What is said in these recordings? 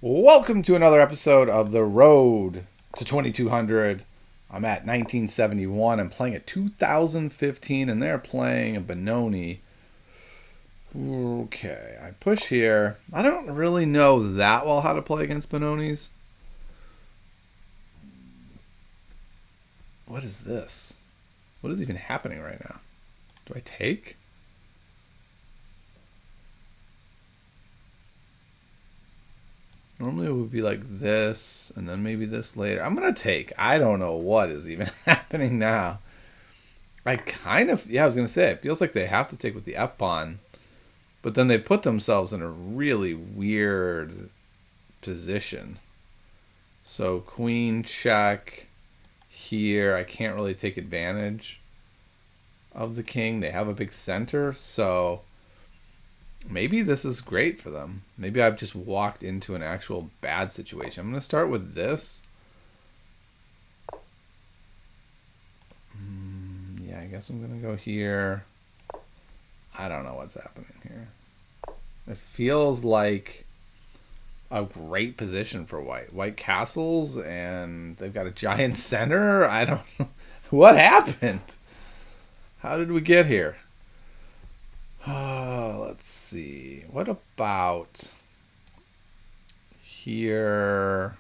Welcome to another episode of The Road to 2200. I'm at 1971. I'm playing at 2015, and they're playing a Benoni. Okay, I push here. I don't really know that well how to play against Benonis. What is this? What is even happening right now? Do I take? Normally it would be like this, and then maybe this later. I'm going to take. I don't know what is even happening now. I was going to say, it feels like they have to take with the F-pawn, but then they put themselves in a really weird position. So queen check here. I can't really take advantage of the king. They have a big center, so maybe this is great for them. Maybe I've just walked into an actual bad situation. I'm going to start with this. Yeah, I guess I'm going to go here. I don't know what's happening here. It feels like a great position for white. White castles, and they've got a giant center. I don't know. What happened? How did we get here? Let's see. What about here?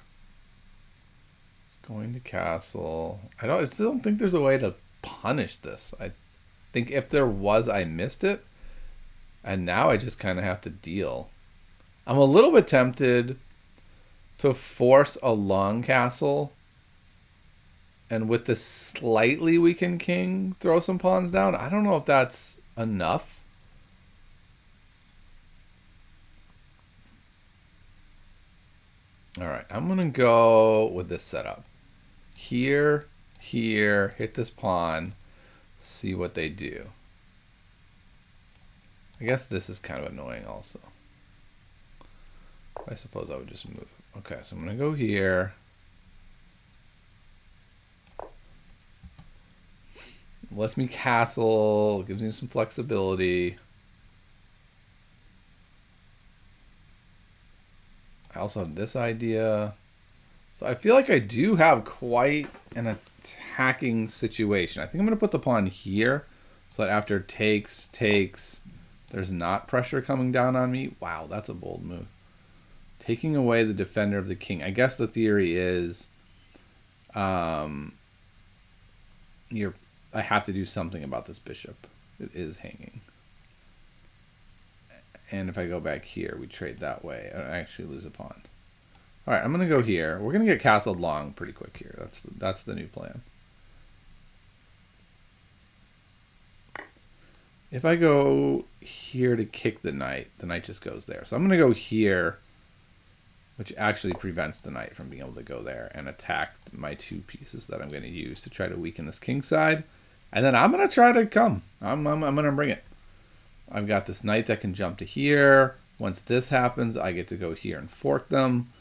It's going to castle. I still don't think there's a way to punish this. I think if there was, I missed it. And now I just kind of have to deal. I'm a little bit tempted to force a long castle and with this slightly weakened king throw some pawns down. I don't know if that's enough. All right, I'm going to go with this setup. Here, hit this pawn, see what they do. I guess this is kind of annoying also. I suppose I would just move. Okay, so I'm going to go here. Lets me castle, gives me some flexibility. I also have this idea. So I feel like I do have quite an attacking situation. I think I'm going to put the pawn here so that after takes, there's not pressure coming down on me. Wow, that's a bold move. Taking away the defender of the king. I guess the theory is I have to do something about this bishop. It is hanging. And if I go back here, we trade that way. I actually lose a pawn. All right, I'm going to go here. We're going to get castled long pretty quick here. That's the new plan. If I go here to kick the knight just goes there. So I'm going to go here, which actually prevents the knight from being able to go there and attack my two pieces that I'm going to use to try to weaken this king side. And then I'm going to try to come. I'm going to bring it. I've got this knight that can jump to here. Once this happens, I get to go here and fork them.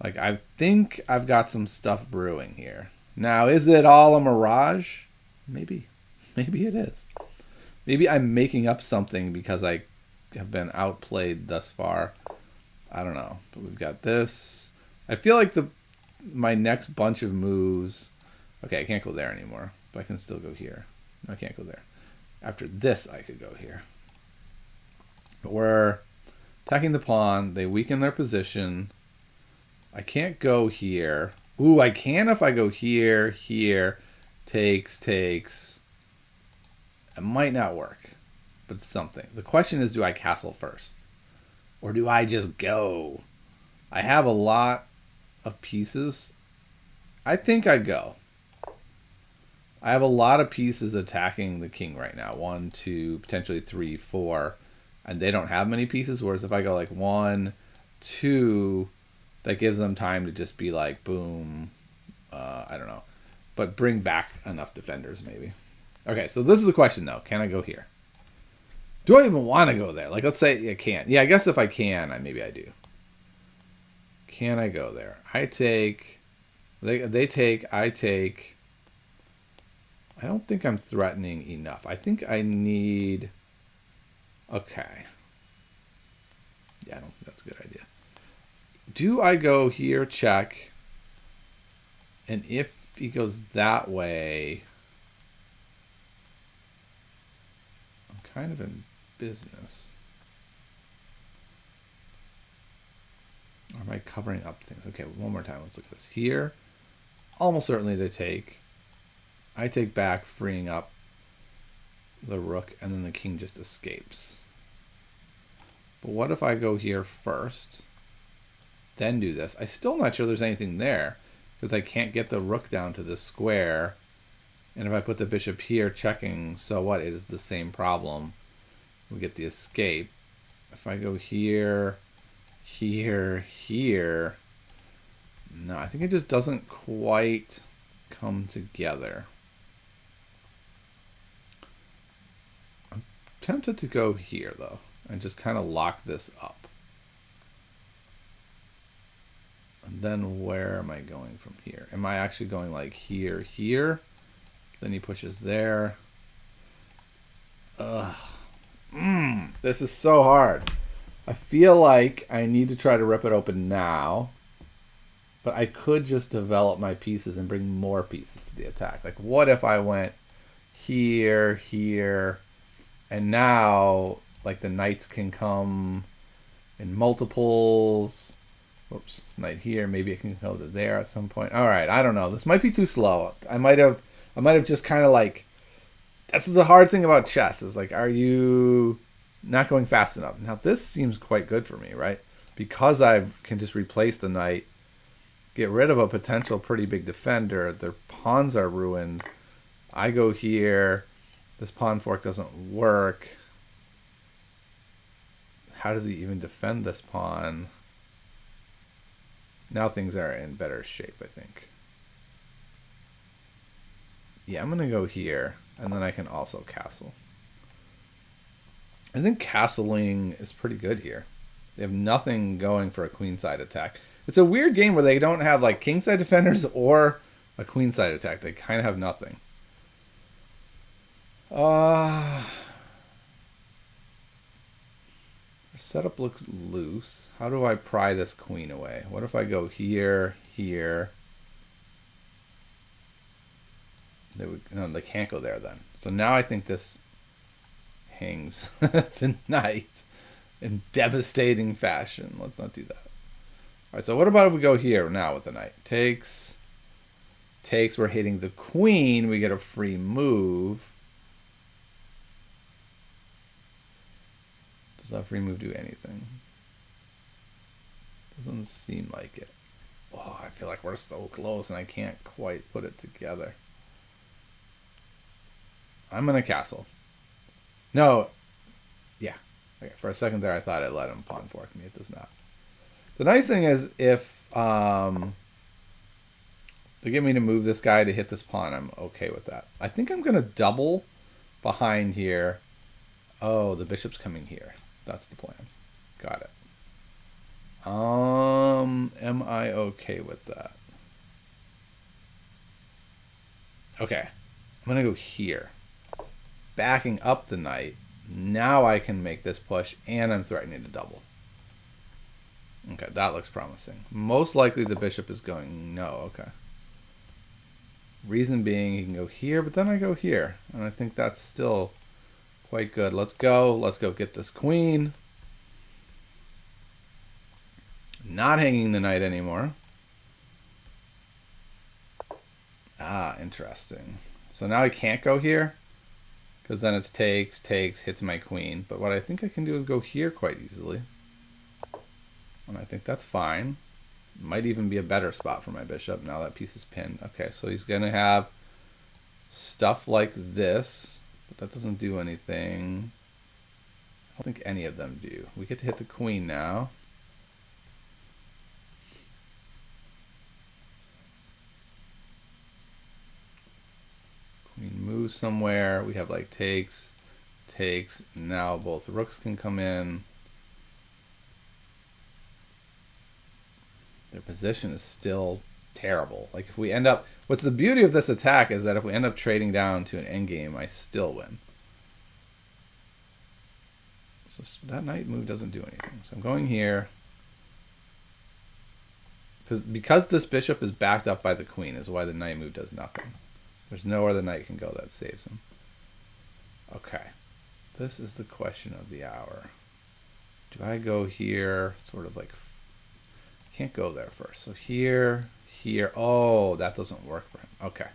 Like, I think I've got some stuff brewing here. Now, is it all a mirage? Maybe. Maybe it is. Maybe I'm making up something because I have been outplayed thus far. I don't know. But we've got this. I feel like my next bunch of moves... Okay, I can't go there anymore. But I can still go here. No, I can't go there. After this, I could go here. But we're attacking the pawn. They weaken their position. I can't go here. Ooh, I can if I go here, takes. It might not work, but it's something. The question is, do I castle first? Or do I just go? I have a lot of pieces. I think I go. I have a lot of pieces attacking the king right now. 1, 2, potentially 3, 4. And they don't have many pieces. Whereas if I go like 1, 2... that gives them time to just be like, boom, I don't know. But bring back enough defenders, maybe. Okay, so this is the question, though. Can I go here? Do I even want to go there? Like, let's say I can't. Yeah, I guess if I can, maybe I do. Can I go there? I take. They take. I take. I don't think I'm threatening enough. I think I need... Okay. Yeah, I don't think that's a good idea. do I go here, check? And if he goes that way, I'm kind of in business. Or am I covering up things? Okay, one more time. Let's look at this. Here, almost certainly they take. I take back, freeing up the rook, and then the king just escapes. But what if I go here first, then do this? I'm still not sure there's anything there, because I can't get the rook down to this square. And if I put the bishop here checking, so what? It is the same problem. We get the escape. If I go here, here, here, no, I think it just doesn't quite come together. I'm tempted to go here, though, and just kind of lock this up. And then where am I going from here? Am I actually going like here, here? Then he pushes there. Ugh. This is so hard. I feel like I need to try to rip it open now. But I could just develop my pieces and bring more pieces to the attack. Like, what if I went here, here, and now, like, the knights can come in multiples. Whoops, it's knight here. Maybe it can go to there at some point. All right, I don't know. This might be too slow. I might have just kind of like, that's the hard thing about chess is like, are you not going fast enough? Now, this seems quite good for me, right? Because I can just replace the knight, get rid of a potential pretty big defender. Their pawns are ruined. I go here. This pawn fork doesn't work. How does he even defend this pawn? Now things are in better shape, I think. Yeah, I'm going to go here, and then I can also castle. I think castling is pretty good here. They have nothing going for a queenside attack. It's a weird game where they don't have like kingside defenders or a queenside attack. They kind of have nothing. Our setup looks loose. How do I pry this queen away? What if I go here, here? No, they can't go there then. So now I think this hangs the knight in devastating fashion. Let's not do that. All right, so what about if we go here now with the knight? Takes. We're hitting the queen. We get a free move. Does that free move do anything? Doesn't seem like it. Oh, I feel like we're so close and I can't quite put it together. I'm going to castle. No. Yeah. Okay, for a second there, I thought it let him pawn fork me. It does not. The nice thing is if they get me to move this guy to hit this pawn, I'm okay with that. I think I'm going to double behind here. Oh, the bishop's coming here. That's the plan. Got it. Am I okay with that? Okay. I'm going to go here. Backing up the knight. Now I can make this push, and I'm threatening to double. Okay, that looks promising. Most likely the bishop is going no. Okay. Reason being, he can go here, but then I go here. And I think that's still quite good. Let's go. Let's go get this queen. Not hanging the knight anymore. Ah, interesting. So now I can't go here. Because then it's takes, hits my queen. But what I think I can do is go here quite easily. And I think that's fine. Might even be a better spot for my bishop. Now that piece is pinned. Okay, so he's going to have stuff like this. But that doesn't do anything. I don't think any of them do. We get to hit the queen now. Queen moves somewhere. We have like takes. Now both rooks can come in. Their position is still terrible. Like if we end up, what's the beauty of this attack is that if we end up trading down to an endgame, I still win. So that knight move doesn't do anything. So I'm going here. Because this bishop is backed up by the queen is why the knight move does nothing. There's nowhere the knight can go that saves him. Okay. So this is the question of the hour. Do I go here, sort of like... Can't go there first. So here, here. Oh, that doesn't work for him. Okay.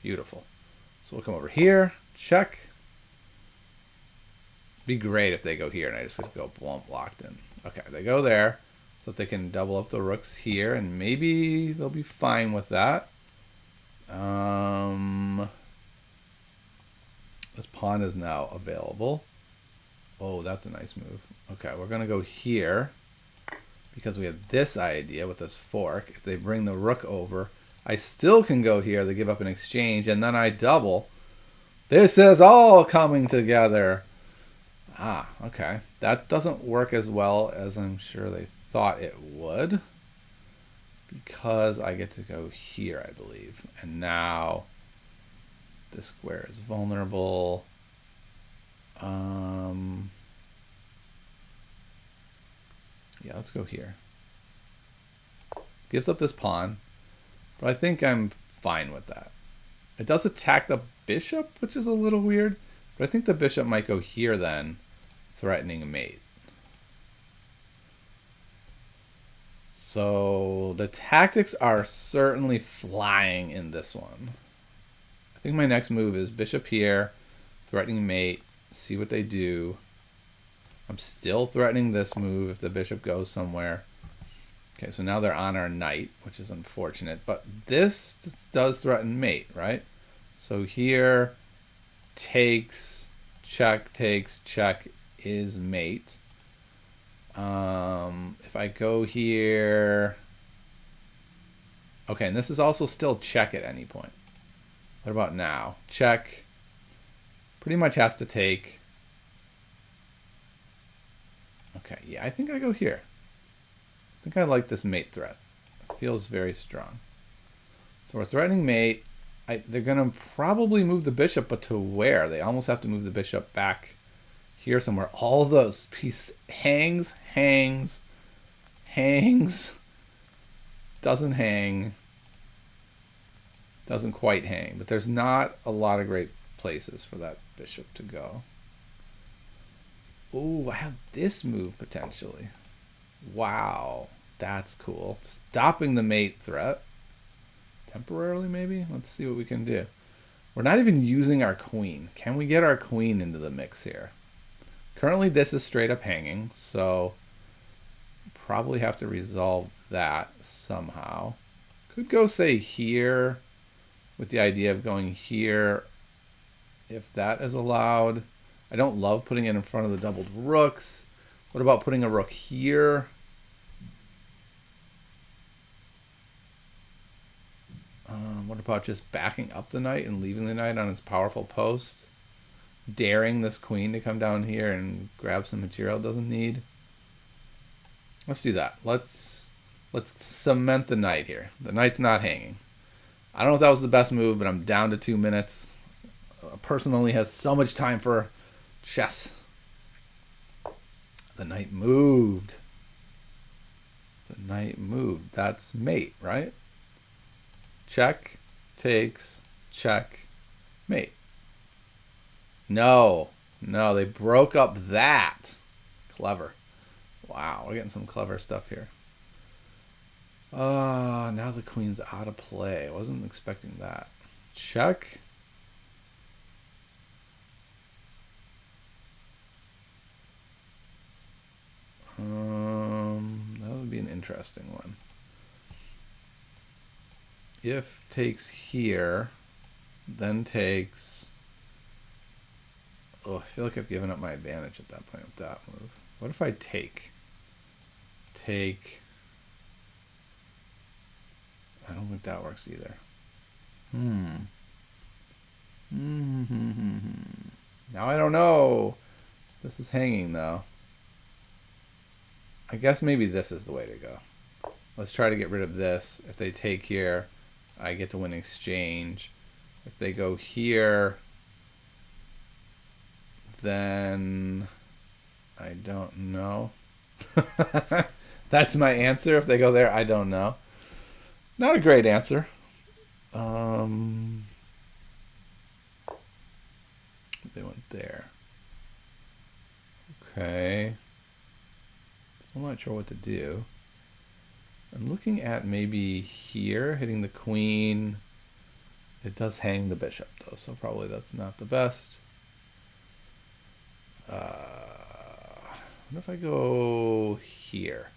Beautiful. So we'll come over here. Check. Be great if they go here and I just go blump locked in. Okay, they go there so that they can double up the rooks here and maybe they'll be fine with that. This pawn is now available. Oh, that's a nice move. Okay, we're going to go here because we have this idea with this fork. If they bring the rook over, I still can go here. They give up an exchange, and then I double. This is all coming together. Ah, okay. That doesn't work as well as I'm sure they thought it would, because I get to go here, I believe. And now this square is vulnerable. Yeah, let's go here. Gives up this pawn, but I think I'm fine with that. It does attack the bishop, which is a little weird, but I think the bishop might go here then, threatening a mate. So the tactics are certainly flying in this one. I think my next move is bishop here, threatening mate, see what they do. I'm still threatening this move if the bishop goes somewhere. Okay, so now they're on our knight, which is unfortunate, but this does threaten mate, right? So here, takes, check is mate. If I go here... Okay, and this is also still check at any point. What about now? Check. Pretty much has to take. Okay, yeah, I think I go here. I think I like this mate threat. It feels very strong. So we're threatening mate. They're going to probably move the bishop, but to where? They almost have to move the bishop back here somewhere. All those pieces hangs, doesn't hang, doesn't quite hang, but there's not a lot of great places for that bishop to go. Ooh, I have this move potentially. Wow, that's cool. Stopping the mate threat. Temporarily, maybe? Let's see what we can do. We're not even using our queen. Can we get our queen into the mix here? Currently, this is straight up hanging, so probably have to resolve that somehow. Could go, say, here with the idea of going here if that is allowed. I don't love putting it in front of the doubled rooks. What about putting a rook here? What about just backing up the knight and leaving the knight on its powerful post? Daring this queen to come down here and grab some material it doesn't need? Let's do that. Let's cement the knight here. The knight's not hanging. I don't know if that was the best move, but I'm down to 2 minutes. A person only has so much time for chess. The knight moved. The knight moved. That's mate, right? Check, takes, check, mate. No, they broke up that. Clever. Wow, we're getting some clever stuff here. Now the queen's out of play. I wasn't expecting that. Check. That would be an interesting one. If takes here, then takes... Oh, I feel like I've given up my advantage at that point with that move. What if I take? Take... I don't think that works either. Now I don't know. This is hanging though. I guess maybe this is the way to go. Let's try to get rid of this. If they take here, I get to win exchange. If they go here, then I don't know. That's my answer. If they go there, I don't know. Not a great answer. They went there. Okay. I'm not sure what to do. I'm looking at maybe here, hitting the queen. It does hang the bishop, though, so probably that's not the best. What if I go here?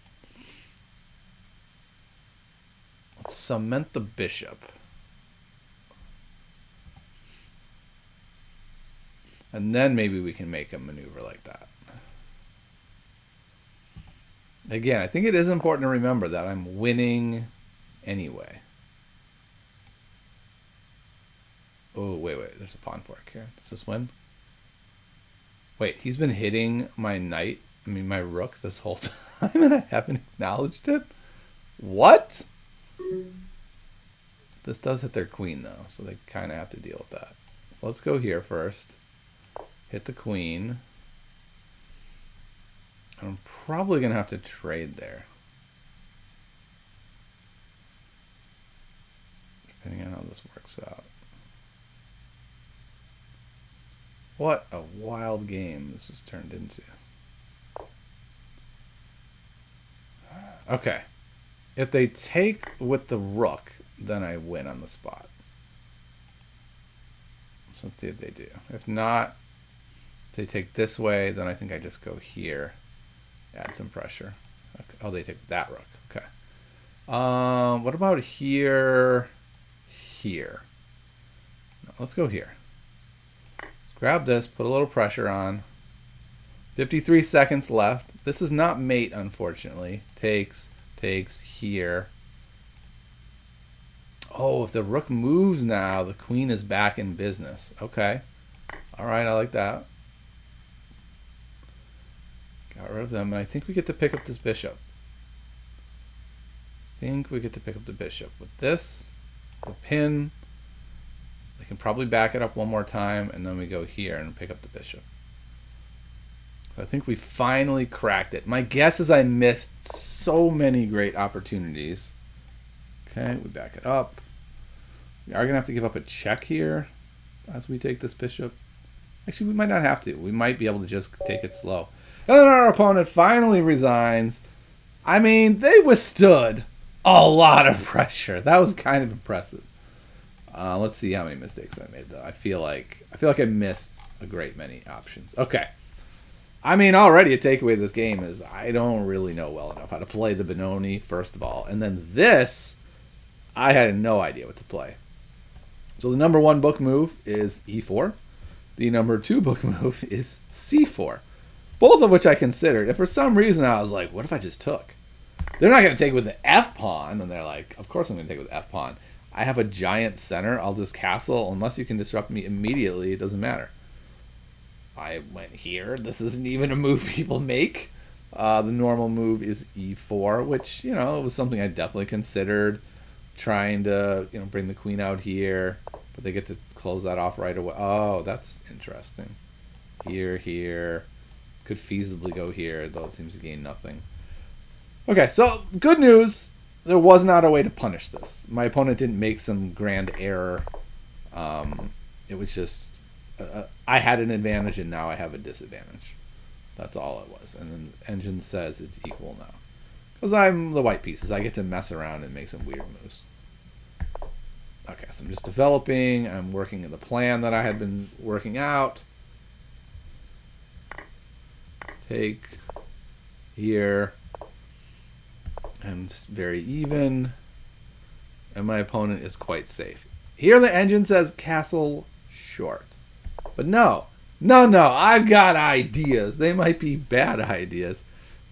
Let's cement the bishop. And then maybe we can make a maneuver like that. Again, I think it is important to remember that I'm winning anyway. Oh, wait. There's a pawn fork here. Does this win? Wait, he's been hitting my knight, my rook this whole time, and I haven't acknowledged it? What? This does hit their queen, though, so they kind of have to deal with that. So let's go here first. Hit the queen. I'm probably going to have to trade there. Depending on how this works out. What a wild game this has turned into. Okay. If they take with the rook, then I win on the spot. So let's see if they do. If not, if they take this way, then I think I just go here. Add some pressure. Okay. Oh, they take that rook. Okay. What about here? Here. No, let's go here. Let's grab this, put a little pressure on. 53 seconds left. This is not mate, unfortunately. Takes here. Oh, if the rook moves now, the queen is back in business. Okay. All right, I like that. Got rid of them, and I think we get to pick up this bishop. With this, the pin. I can probably back it up one more time, and then we go here and pick up the bishop. So I think we finally cracked it. My guess is I missed so many great opportunities. Okay, we back it up. We are going to have to give up a check here as we take this bishop. Actually, we might not have to. We might be able to just take it slow. And then our opponent finally resigns. I mean, they withstood a lot of pressure. That was kind of impressive. Let's see how many mistakes I made, though. I feel like I missed a great many options. Okay. I mean, already a takeaway of this game is I don't really know well enough how to play the Benoni, first of all. And then this, I had no idea what to play. So the number 1 book move is e4. The number 2 book move is c4. Both of which I considered. And for some reason, I was like, what if I just took? They're not going to take with the f-pawn. And they're like, of course I'm going to take with f-pawn. I have a giant center. I'll just castle. Unless you can disrupt me immediately, it doesn't matter. I went here. This isn't even a move people make. The normal move is e4, which, it was something I definitely considered. Trying to, bring the queen out here. But they get to close that off right away. Oh, that's interesting. Here. Could feasibly go here, though it seems to gain nothing. Okay, so good news. There was not a way to punish this. My opponent didn't make some grand error. It was just I had an advantage and now I have a disadvantage. That's all it was. And then Engine says it's equal now. Because I'm the white pieces. I get to mess around and make some weird moves. Okay, so I'm just developing. I'm working in the plan that I had been working out. Take here. And it's very even. And my opponent is quite safe. Here the Engine says castle short. But no, I've got ideas. They might be bad ideas.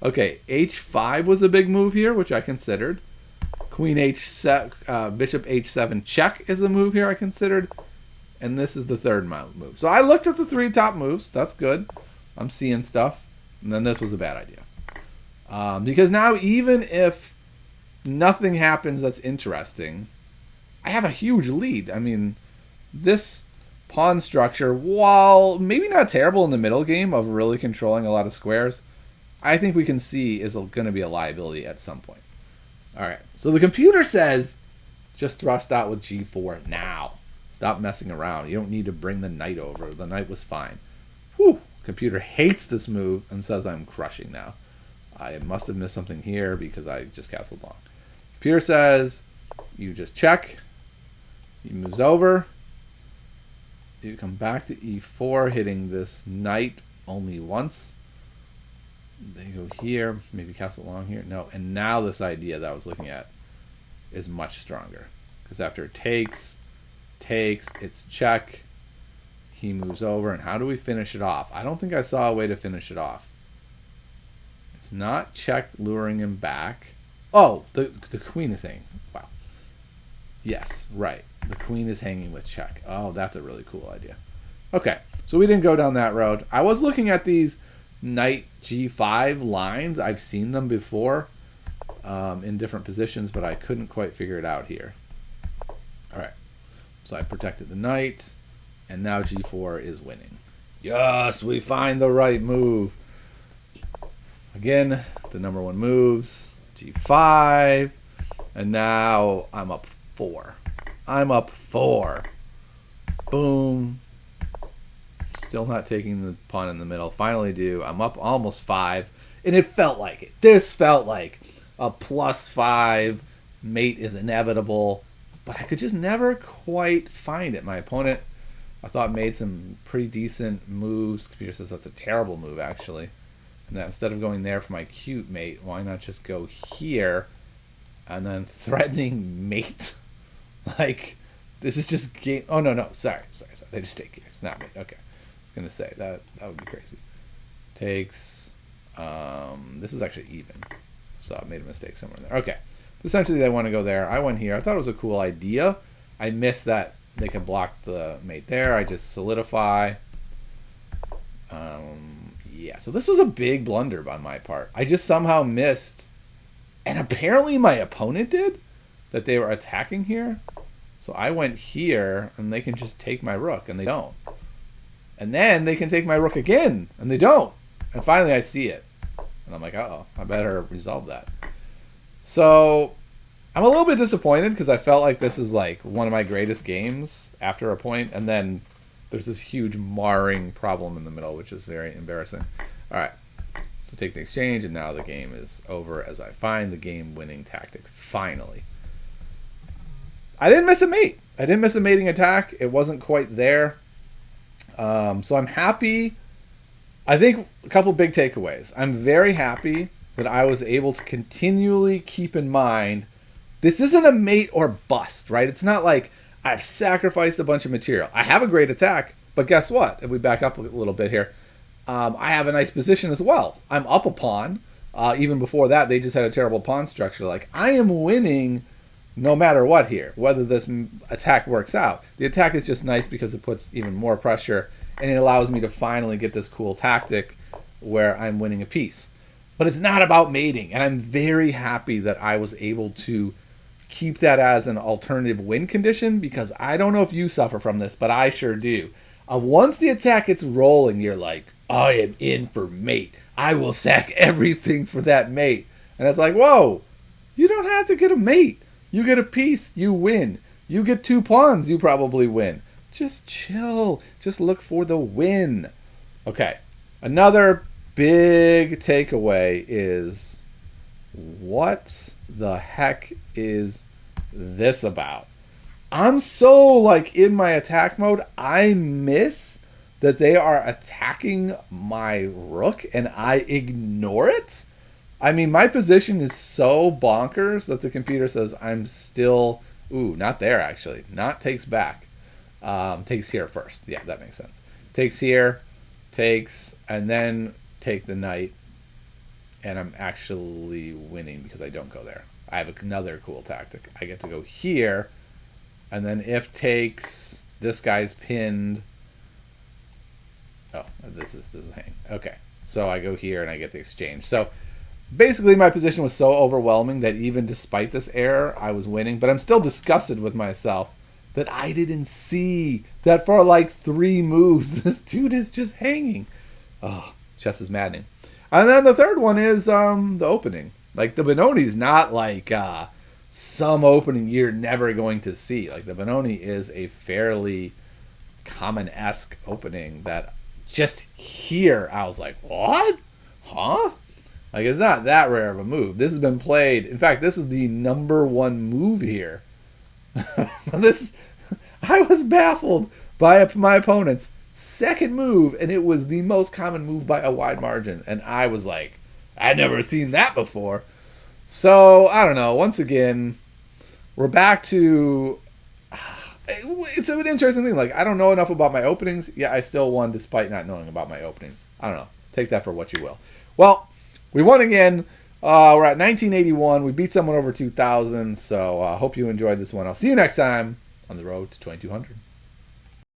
Okay, h5 was a big move here, which I considered. Queen h7, bishop h7 check is a move here I considered. And this is the third move. So I looked at the 3 top moves. That's good. I'm seeing stuff. And then this was a bad idea. Because now even if nothing happens that's interesting, I have a huge lead. I mean, this pawn structure, while maybe not terrible in the middle game of really controlling a lot of squares, I think we can see is going to be a liability at some point. All right. So the computer says just thrust out with g4 now. Stop messing around. You don't need to bring the knight over. The knight was fine. Whew. Computer hates this move and says I'm crushing now. I must have missed something here because I just castled long. Computer says you just check. He moves over. You come back to e4, hitting this knight only once. They go here, maybe castle long here. No, and now this idea that I was looking at is much stronger. Because after it takes, it's check. He moves over, and how do we finish it off? I don't think I saw a way to finish it off. It's not check luring him back. Oh, the queen is hanging. Wow. Yes, right. The queen is hanging with check. Oh, that's a really cool idea. Okay, so we didn't go down that road. I was looking at these knight g5 lines. I've seen them before in different positions, but I couldn't quite figure it out here. All right, so I protected the knight, and now g4 is winning. Yes, we find the right move. Again, the number one moves, g5, and now I'm up 4. I'm up 4. Boom. Still not taking the pawn in the middle. Finally do. I'm up almost 5. And it felt like it. This felt like a +5. Mate is inevitable. But I could just never quite find it. My opponent, I thought, made some pretty decent moves. Computer says that's a terrible move, actually. And that instead of going there for my cute mate, why not just go here and then threatening mate? Like, this is just game. Oh, no. Sorry. They just take it. It's not mate. Okay. I was going to say that would be crazy. Takes. This is actually even. So I made a mistake somewhere there. Okay. Essentially, they want to go there. I went here. I thought it was a cool idea. I missed that they can block the mate there. I just solidify. Yeah, so this was a big blunder on my part. I just somehow missed, and apparently my opponent did, that they were attacking here. So I went here, and they can just take my rook, and they don't. And then they can take my rook again, and they don't. And finally I see it. And I'm like, uh-oh, I better resolve that. So I'm a little bit disappointed because I felt like this is like one of my greatest games after a point, and then there's this huge marring problem in the middle, which is very embarrassing. All right, so take the exchange, and now the game is over as I find the game-winning tactic, finally. I didn't miss a mate. I didn't miss a mating attack. It wasn't quite there. So I'm happy. I think a couple big takeaways. I'm very happy that I was able to continually keep in mind this isn't a mate or bust, right? It's not like I've sacrificed a bunch of material. I have a great attack, but guess what? If we back up a little bit here, I have a nice position as well. I'm up a pawn. Even before that, they just had a terrible pawn structure. Like, I am winning no matter what here, whether this attack works out. The attack is just nice because it puts even more pressure, and it allows me to finally get this cool tactic where I'm winning a piece. But it's not about mating, and I'm very happy that I was able to keep that as an alternative win condition, because I don't know if you suffer from this, but I sure do. Once the attack gets rolling, you're like, I am in for mate. I will sack everything for that mate. And it's like, whoa, you don't have to get a mate. You get a piece, you win. You get 2 pawns, you probably win. Just chill. Just look for the win. Okay, another big takeaway is, what the heck is this about? I'm so like in my attack mode, I miss that they are attacking my rook and I ignore it. I mean, my position is so bonkers that the computer says I'm still, not there actually, not takes back. Takes here first. Yeah, that makes sense. Takes here, takes, and then take the knight, and I'm actually winning because I don't go there. I have another cool tactic. I get to go here, and then if takes, this guy's pinned. Oh, this is hang. Okay, so I go here and I get the exchange. So basically my position was so overwhelming that even despite this error, I was winning. But I'm still disgusted with myself that I didn't see that for like 3 moves, this dude is just hanging. Oh, chess is maddening. And then the third one is the opening. Like the Benoni's not like some opening you're never going to see. Like the Benoni is a fairly common-esque opening that just here I was like, what? Huh? Like it's not that rare of a move. This has been played. In fact, this is the number one move here. This I was baffled by my opponent's second move, and it was the most common move by a wide margin. And I was like, I'd never seen that before. So I don't know. Once again, we're back to. It's an interesting thing. Like I don't know enough about my openings. Yeah, I still won despite not knowing about my openings. I don't know. Take that for what you will. Well, we won again. We're at 1981. We beat someone over 2000. So I hope you enjoyed this one. I'll see you next time on the road to 2200.